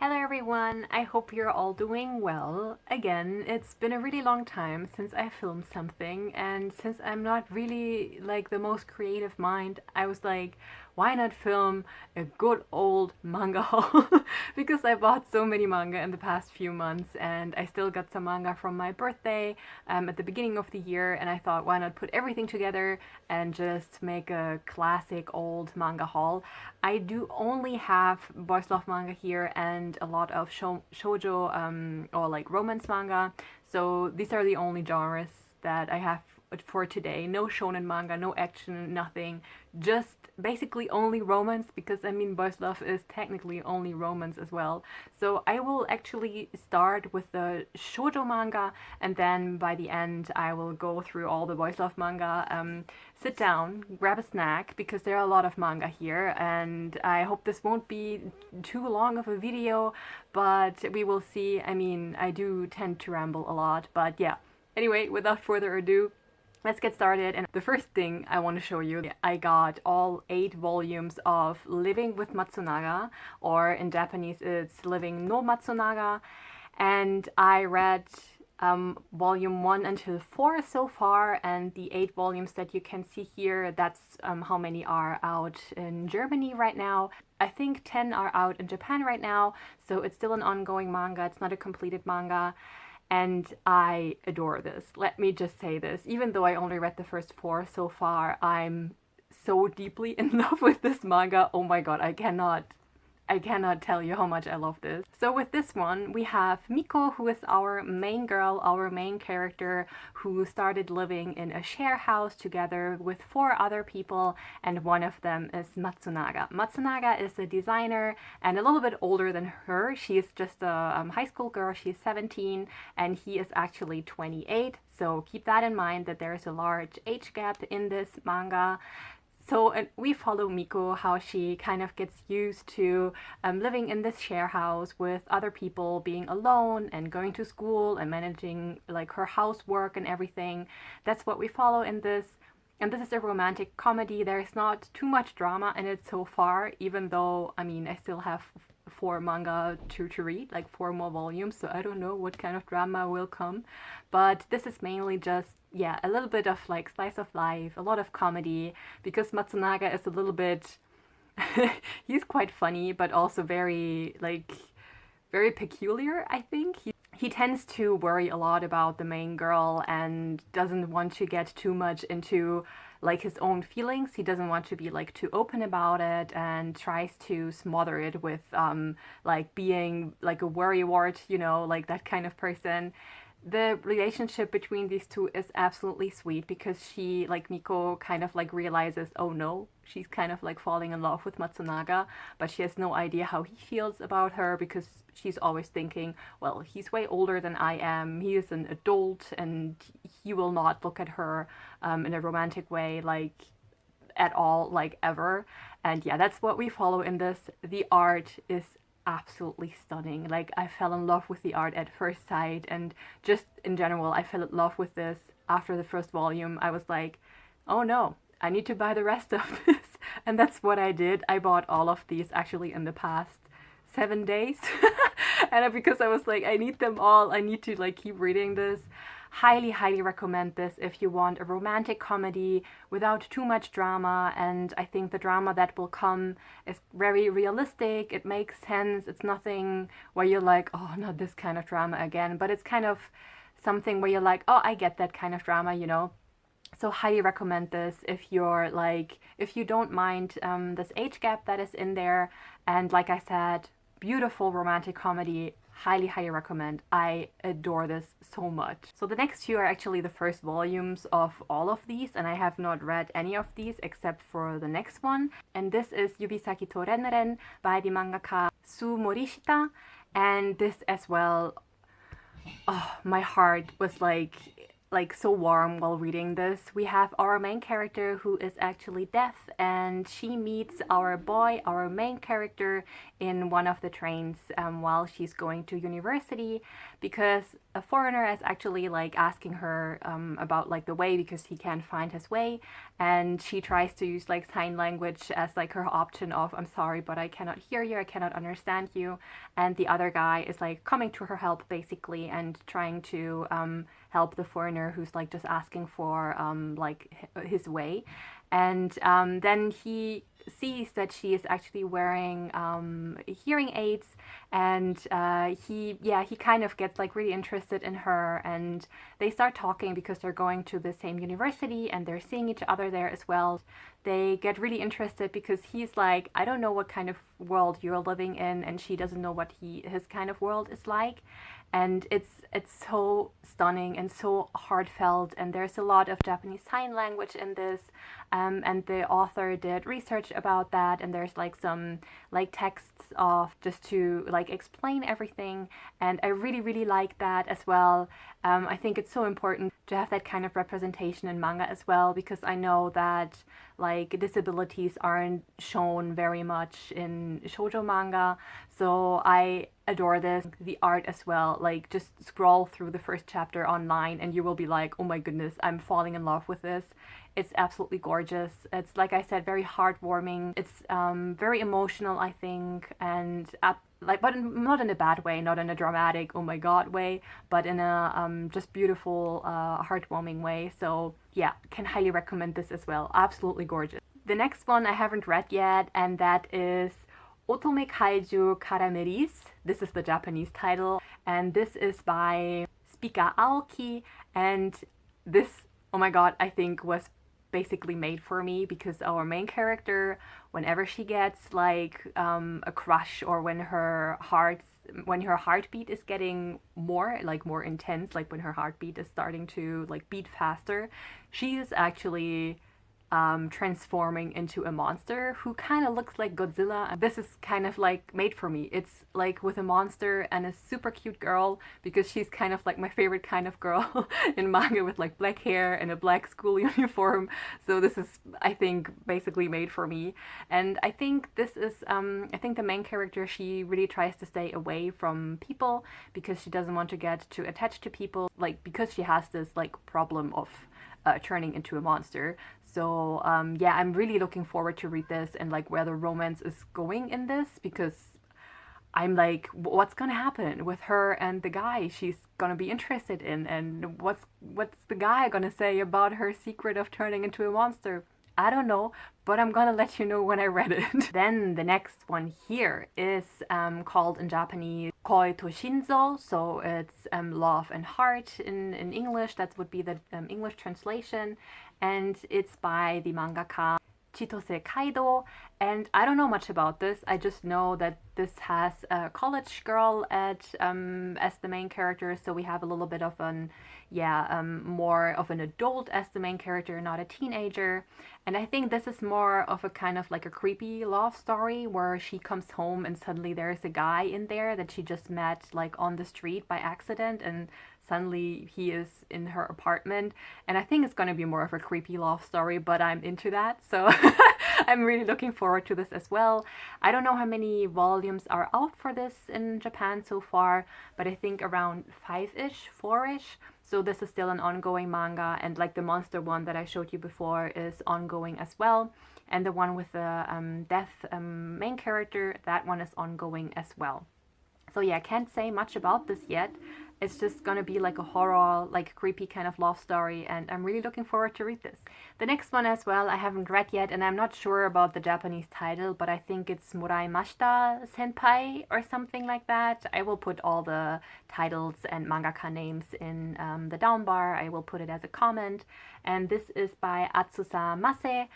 Hello everyone, I hope you're all doing well. Again, it's been a really long time since I filmed something, and since I'm not really like the most creative mind, I was like, why not film a good old manga haul? Because I bought so many manga in the past few months, and I still got some manga from my birthday at the beginning of the year, and I thought, why not put everything together and just make a classic old manga haul. I do only have boys love manga here and a lot of shoujo or like romance manga. So these are the only genres that I have for today. No shonen manga, no action, nothing. Just basically only romance because I mean boys love is technically only romance as well. So I will actually start with the shoujo manga, and then by the end I will go through all the boys love manga. Sit down, grab a snack because there are a lot of manga here, and I hope this won't be too long of a video, but we will see. I mean, I do tend to ramble a lot, but yeah. Anyway, without further ado, let's get started. And the first thing I want to show you, I got all 8 volumes of Living with Matsunaga, or in Japanese it's Living no Matsunaga, and I read volume 1 until 4 so far, and the 8 volumes that you can see here, that's how many are out in Germany right now. I think 10 are out in Japan right now, so it's still an ongoing manga, it's not a completed manga. And I adore this. Let me just say this. Even though I only read the first 4 so far, I'm so deeply in love with this manga. Oh my god, I cannot tell you how much I love this. So with this one, we have Miko, who is our main girl, our main character, who started living in a share house together with 4 other people, and one of them is Matsunaga. Matsunaga is a designer and a little bit older than her. She's just a high school girl. She's 17 and he is actually 28. So keep that in mind that there is a large age gap in this manga. So we follow Miko, how she kind of gets used to living in this share house with other people, being alone and going to school and managing like her housework and everything. That's what we follow in this. And this is a romantic comedy. There is not too much drama in it so far, even though, I mean, I still have 4 manga to read, like 4 more volumes, so I don't know what kind of drama will come. But this is mainly just, yeah, a little bit of like slice of life, a lot of comedy, because Matsunaga is a little bit, he's quite funny, but also very, like, very peculiar, I think. He tends to worry a lot about the main girl and doesn't want to get too much into like his own feelings. He doesn't want to be like too open about it and tries to smother it with like being like a worrywart, you know, like that kind of person. The relationship between these two is absolutely sweet because she, like Miko, kind of like realizes, oh no, she's kind of like falling in love with Matsunaga, but she has no idea how he feels about her because she's always thinking, well, he's way older than I am, he is an adult, and he will not look at her in a romantic way, like at all, like ever. And yeah, that's what we follow in this. The art is absolutely stunning. Like, I fell in love with the art at first sight, and just in general, I fell in love with this after the first volume. I was like, oh no, I need to buy the rest of this. And that's what I did. I bought all of these actually in the past 7 days. And because I was like, I need them all. I need to like keep reading this. Highly, highly recommend this if you want a romantic comedy without too much drama. And I think the drama that will come is very realistic. It makes sense. It's nothing where you're like, oh, not this kind of drama again. But it's kind of something where you're like, oh, I get that kind of drama, you know. So highly recommend this if you're like, if you don't mind this age gap that is in there. And like I said, beautiful romantic comedy. Highly, highly recommend. I adore this so much. So the next 2 are actually the first volumes of all of these, and I have not read any of these except for the next one. And this is Yubisaki Toren by the mangaka Su and this as well, oh, my heart was like, like so warm while reading this. We have our main character who is actually deaf, and she meets our boy, our main character, in one of the trains while she's going to university, because a foreigner is actually like asking her about like the way, because he can't find his way, and she tries to use like sign language as like her option of, I'm sorry, but I cannot hear you, I cannot understand you. And the other guy is like coming to her help basically, and trying to help the foreigner who's like just asking for his way. And then he sees that she is actually wearing hearing aids, and he kind of gets like really interested in her, and they start talking because they're going to the same university and they're seeing each other there as well. They get really interested because he's like, I don't know what kind of world you're living in, and she doesn't know what his kind of world is like. And it's so stunning and so heartfelt, and there's a lot of Japanese sign language in this, and the author did research about that, and there's like some like texts of just to like explain everything, and I really like that as well. I think it's so important to have that kind of representation in manga as well, because I know that like disabilities aren't shown very much in shoujo manga, so I adore this. The art as well, like just scroll through the first chapter online and you will be like, oh my goodness, I'm falling in love with this. It's absolutely gorgeous. It's, like I said, very heartwarming. It's very emotional, I think, and but not in a bad way, not in a dramatic oh my god way, but in a just beautiful, heartwarming way. So yeah, can highly recommend this as well. Absolutely gorgeous. The next one I haven't read yet, and that is Ottomic Haiju Karameris. This is the Japanese title, and this is by Spika Aoki, and this, oh my god, I think was basically made for me, because our main character, whenever she gets like a crush, or when her heartbeat is getting more intense, like when her heartbeat is starting to like beat faster, she is actually transforming into a monster who kind of looks like Godzilla. This is kind of like made for me. It's like with a monster and a super cute girl, because she's kind of like my favorite kind of girl in manga, with like black hair and a black school uniform. So this is, I think, basically made for me. And I think this is, I think the main character, she really tries to stay away from people because she doesn't want to get too attached to people, like because she has this like problem of turning into a monster. So yeah, I'm really looking forward to read this and like where the romance is going in this, because I'm like, what's gonna happen with her and the guy she's gonna be interested in, and what's the guy gonna say about her secret of turning into a monster? I don't know, but I'm gonna let you know when I read it. Then the next one here is called in Japanese Koi to Shinzo, so it's love and heart in English. That would be the English translation, and it's by the mangaka Chitose Kaido. And I don't know much about this. I just know that this has a college girl as the main character, so we have a little bit of more of an adult as the main character, not a teenager. And I think this is more of a kind of like a creepy love story, where she comes home and suddenly there's a guy in there that she just met like on the street by accident, and suddenly he is in her apartment. And I think it's going to be more of a creepy love story, but I'm into that, so I'm really looking forward to this as well. I don't know how many volumes are out for this in Japan so far, but I think around 5-ish, 4-ish. So this is still an ongoing manga, and like the monster one that I showed you before is ongoing as well. And the one with the deaf main character, that one is ongoing as well. So yeah, I can't say much about this yet. It's just gonna be like a horror, like creepy kind of love story, and I'm really looking forward to read this. The next one as well I haven't read yet, and I'm not sure about the Japanese title, but I think it's Murai Mashta Senpai or something like that. I will put all the titles and mangaka names in the down bar. I will put it as a comment. And this is by Atsusa Mase.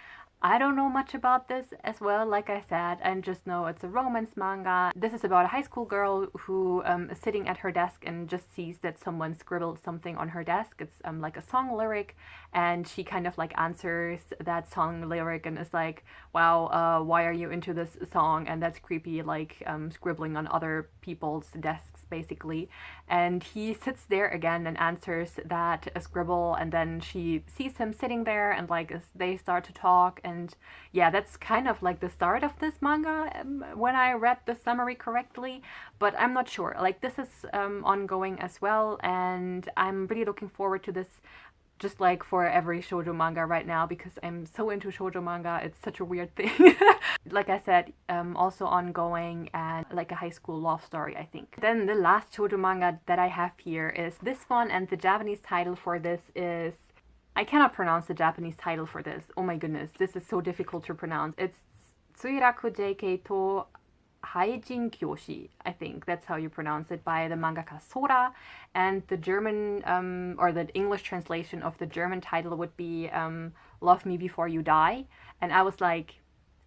I don't know much about this as well, like I said, and just know it's a romance manga. This is about a high school girl who is sitting at her desk and just sees that someone scribbled something on her desk. It's like a song lyric, and she kind of like answers that song lyric and is like, wow, why are you into this song? And that's creepy, like scribbling on other people's desks, basically. And he sits there again and answers that scribble, and then she sees him sitting there, and like they start to talk. And yeah, that's kind of like the start of this manga, when I read the summary correctly, but I'm not sure. Like, this is ongoing as well, and I'm really looking forward to this, just like for every shoujo manga right now, because I'm so into shoujo manga. It's such a weird thing. Like I said, also ongoing and like a high school love story, I think. Then the last shoujo manga that I have here is this one, and the Japanese title for this is, I cannot pronounce the Japanese title for this. Oh my goodness, this is so difficult to pronounce. It's Tsuiraku JK to Haijin Kyoshi, I think that's how you pronounce it, by the mangaka Sora. And the German, or the English translation of the German title would be Love Me Before You Die. And I was like,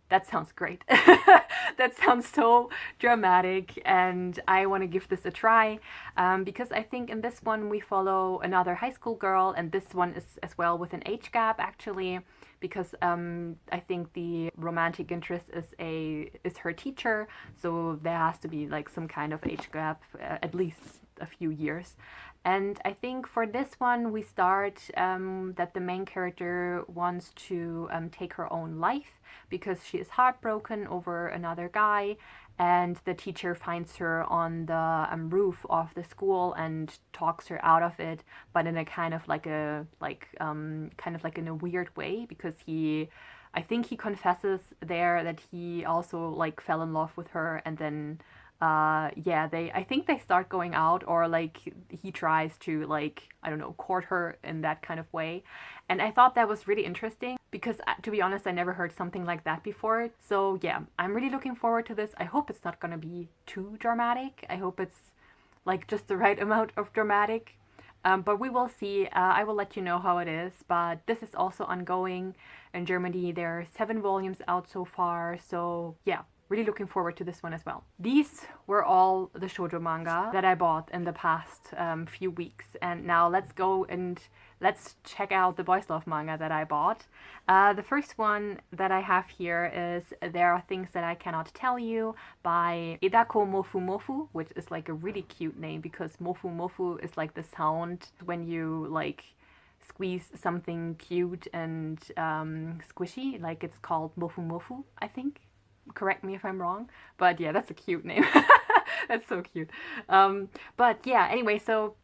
that sounds great. That sounds so dramatic, and I want to give this a try, because I think in this one we follow another high school girl, and this one is as well with an age gap, actually, because I think the romantic interest is her teacher, so there has to be like some kind of age gap, at least a few years. And I think for this one, we start that the main character wants to take her own life because she is heartbroken over another guy, and the teacher finds her on the roof of the school and talks her out of it, but in a kind of like kind of like in a weird way, because I think he confesses there that he also like fell in love with her, and then yeah, I think they start going out, or like he tries to, like, I don't know, court her in that kind of way. And I thought that was really interesting because, to be honest, I never heard something like that before. So yeah, I'm really looking forward to this. I hope it's not gonna be too dramatic. I hope it's like just the right amount of dramatic. But we will see. I will let you know how it is. But this is also ongoing in Germany. There are 7 volumes out so far. So yeah, really looking forward to this one as well. These were all the shoujo manga that I bought in the past few weeks. And now let's go and let's check out the boys love manga that I bought. The first one that I have here is There Are Things That I Cannot Tell You by Edako Mofu Mofu, which is like a really cute name because mofu mofu is like the sound when you like squeeze something cute and squishy. Like, it's called mofu mofu, I think. Correct me if I'm wrong, but yeah, that's a cute name. That's so cute. But yeah, anyway, so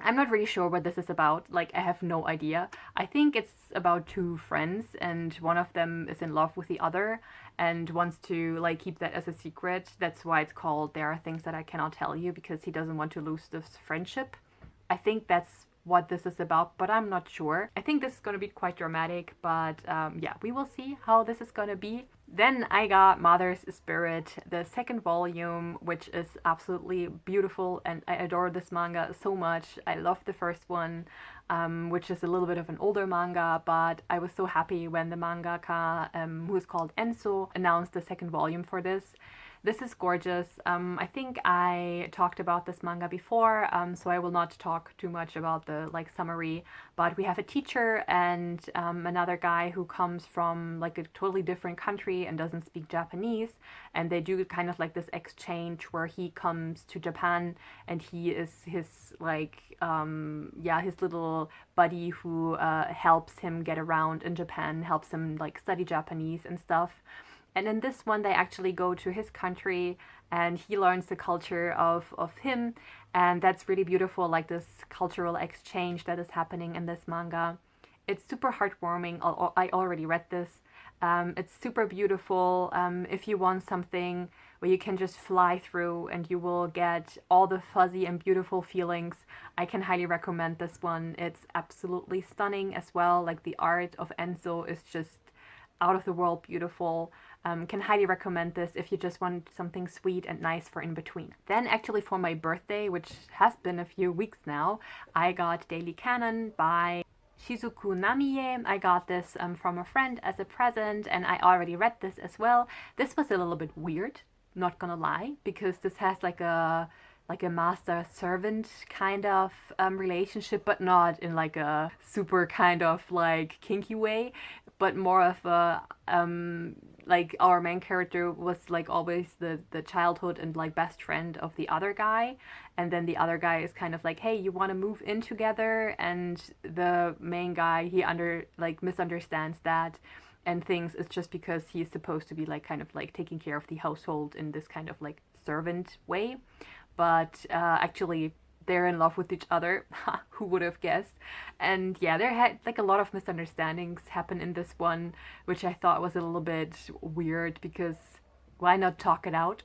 I'm not really sure what this is about. Like, I have no idea. I think it's about 2 friends, and one of them is in love with the other and wants to like keep that as a secret. That's why it's called There Are Things That I Cannot Tell You, because he doesn't want to lose this friendship. I think that's what this is about, but I'm not sure. I think this is going to be quite dramatic, but yeah, we will see how this is going to be. Then I got Mother's Spirit, the second volume, which is absolutely beautiful, and I adore this manga so much. I love the first one, which is a little bit of an older manga, but I was so happy when the mangaka, who is called Enso, announced the second volume for this. This is gorgeous. I think I talked about this manga before, so I will not talk too much about the like summary, but we have a teacher and another guy who comes from like a totally different country and doesn't speak Japanese, and they do kind of like this exchange where he comes to Japan and he is his like yeah, his little buddy who helps him get around in Japan, helps him like study Japanese and stuff. And in this one, they actually go to his country and he learns the culture of him. And that's really beautiful, like this cultural exchange that is happening in this manga. It's super heartwarming. I already read this. It's super beautiful. If you want something where you can just fly through and you will get all the fuzzy and beautiful feelings, I can highly recommend this one. It's absolutely stunning as well. Like, the art of Enzo is just out of the world beautiful. Can highly recommend this if you just want something sweet and nice for in between. Then actually for my birthday, which has been a few weeks now, I got Daily Canon by Shizuku Namie. I got this from a friend as a present, and I already read this as well. This was a little bit weird, not gonna lie, because this has like a master servant kind of relationship, but not in like a super kind of like kinky way, but more of a like our main character was like always the childhood and like best friend of the other guy, and then the other guy is kind of like, hey, you want to move in together, and the main guy, he misunderstands that and thinks it's just because he's supposed to be like kind of like taking care of the household in this kind of like servant way, but actually they're in love with each other. Who would have guessed? And yeah, there had like a lot of misunderstandings happen in this one, which I thought was a little bit weird because why not talk it out?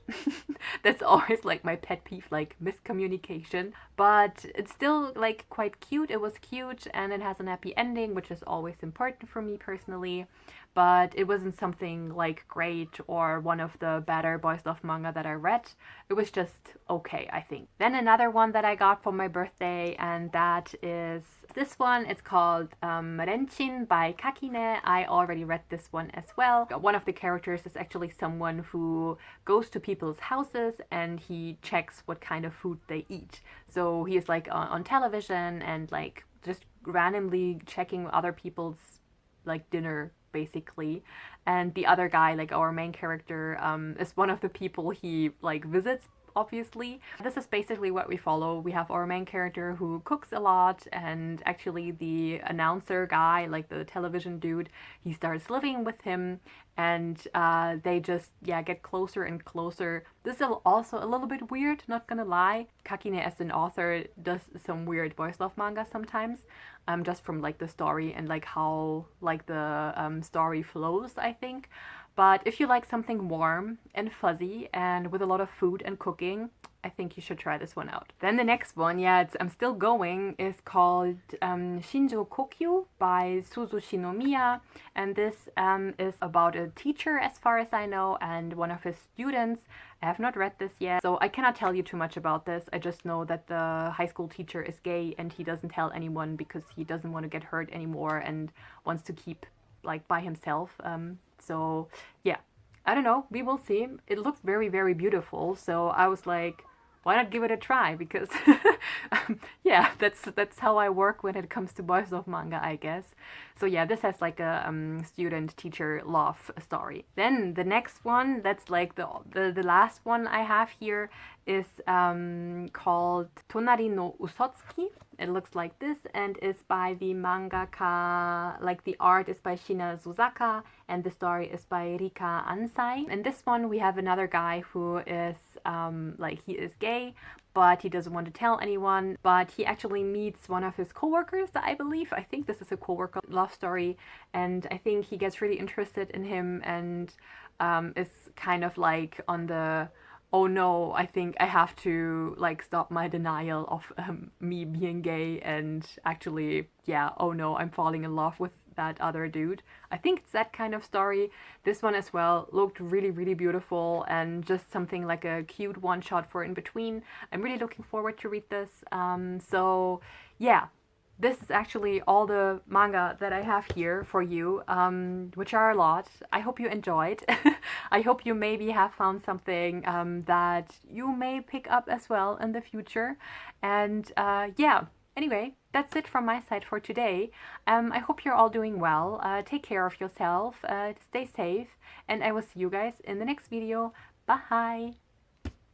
That's always like my pet peeve, like miscommunication. But it's still like quite cute. It was cute and it has an happy ending, which is always important for me personally. But it wasn't something like great or one of the better boys love manga that I read. It was just okay, I think. Then another one that I got for my birthday, and that is this one. It's called Marenchin by Kakine. I already read this one as well. One of the characters is actually someone who goes to people's houses and he checks what kind of food they eat. So he is like on television and like just randomly checking other people's like dinner basically, and the other guy, like our main character, is one of the people he like visits, obviously. This is basically what we follow. We have our main character who cooks a lot, and actually the announcer guy, like the television dude, he starts living with him, and they just get closer and closer. This is also a little bit weird, not gonna lie. Kakine as an author does some weird boys love manga sometimes, just from like the story and like how like the story flows, I think. But if you like something warm and fuzzy and with a lot of food and cooking, I think you should try this one out. Then the next one, I'm still going, is called Shinjuku by Suzu Shinomiya. And this is about a teacher, as far as I know, and one of his students. I have not read this yet, so I cannot tell you too much about this. I just know that the high school teacher is gay and he doesn't tell anyone because he doesn't want to get hurt anymore and wants to keep like by himself. So yeah, I don't know. We will see. It looks very, very beautiful. So I was like, why not give it a try? Because yeah, that's how I work when it comes to boys love manga, I guess. So yeah, this has like a student-teacher love story. Then the next one, that's like the last one I have here, is called Tonari no Usotsuki. It looks like this and is by the mangaka, like the art is by Shina Suzaka and the story is by Rika Ansai. In this one we have another guy who is like he is gay, but he doesn't want to tell anyone, but he actually meets one of his coworkers, I believe. I think this is a coworker love story, and I think he gets really interested in him and is kind of like on the, oh no, I think I have to like stop my denial of me being gay, and actually, oh no, I'm falling in love with that other dude. I think it's that kind of story. This one as well looked really, really beautiful and just something like a cute one shot for in between. I'm really looking forward to read this. So yeah, this is actually all the manga that I have here for you, which are a lot. I hope you enjoyed. I hope you maybe have found something that you may pick up as well in the future. And anyway, that's it from my side for today. I hope you're all doing well. Take care of yourself, stay safe, and I will see you guys in the next video. Bye!